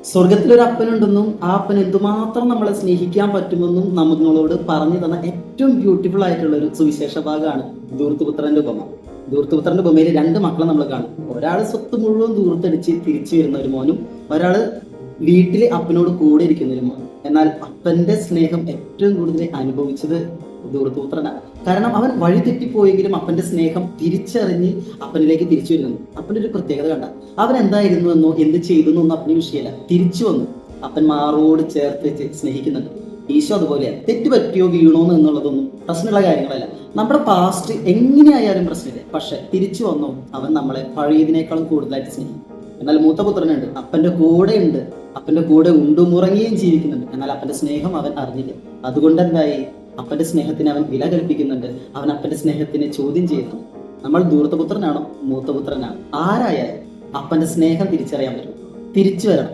സ്വർഗത്തിലൊരു അപ്പനുണ്ടെന്നും ആ അപ്പൻ എന്തുമാത്രം നമ്മളെ സ്നേഹിക്കാൻ പറ്റുമെന്നും നമ്മളോട് പറഞ്ഞു തന്ന ഏറ്റവും ബ്യൂട്ടിഫുൾ ആയിട്ടുള്ള ഒരു സുവിശേഷ ഭാഗമാണ് ധൂർത്തുപുത്രന്റെ ഉപമ. ധൂർത്തുപുത്രന്റെ ഉപമയിൽ രണ്ട് മക്കളെ നമ്മൾ കാണും. ഒരാൾ സ്വത്ത് മുഴുവൻ ധൂർത്തടിച്ച് തിരിച്ചു വരുന്ന ഒരു മോനും, ഒരാള് വീട്ടില് അപ്പനോട് കൂടെ ഇരിക്കുന്ന ഒരു മോനും. എന്നാൽ അപ്പന്റെ സ്നേഹം ഏറ്റവും കൂടുതൽ അനുഭവിച്ചത് ധൂർത്തുപുത്രനാണ്. കാരണം അവൻ വഴി തെറ്റിപ്പോയെങ്കിലും അപ്പന്റെ സ്നേഹം തിരിച്ചറിഞ്ഞ് അപ്പനിലേക്ക് തിരിച്ചു വരുന്നു. അപ്പൻ്റെ ഒരു പ്രത്യേകത കണ്ട, അവൻ എന്തായിരുന്നു എന്നോ എന്ത് ചെയ്തു എന്നൊന്നും അപ്പന് വിഷയമല്ല. തിരിച്ചു വന്നു, അപ്പൻ മാറോട് ചേർത്ത് വെച്ച് സ്നേഹിക്കുന്നുണ്ട്. ഈശോ അതുപോലെയാണ്. തെറ്റ് പറ്റിയോ വീണോ എന്നുള്ളതൊന്നും പ്രശ്നമുള്ള കാര്യങ്ങളല്ല. നമ്മുടെ പാസ്റ്റ് എങ്ങനെയായാലും പ്രശ്നമില്ല. പക്ഷെ തിരിച്ചു വന്നോ അവൻ നമ്മളെ പഴയതിനേക്കാളും കൂടുതലായിട്ട് സ്നേഹിക്കും. എന്നാൽ മൂത്ത പുത്രനുണ്ട്, അപ്പന്റെ കൂടെ ഉണ്ട്, അപ്പന്റെ കൂടെ ഉണ്ടുമുറങ്ങുകയും ജീവിക്കുന്നുണ്ട്. എന്നാൽ അപ്പന്റെ സ്നേഹം അവൻ അറിഞ്ഞില്ല. അതുകൊണ്ട് എന്തായി? അപ്പന്റെ സ്നേഹത്തിന് അവൻ വില കൽപ്പിക്കുന്നുണ്ട്. അവൻ അപ്പന്റെ സ്നേഹത്തിനെ ചോദ്യം ചെയ്യുന്നു. നമ്മൾ ധൂർത്തപുത്രനാണോ മൂത്തപുത്രനാണോ ആരായാലും അപ്പന്റെ സ്നേഹം തിരിച്ചറിയാൻ പറ്റും. തിരിച്ചു വരണം.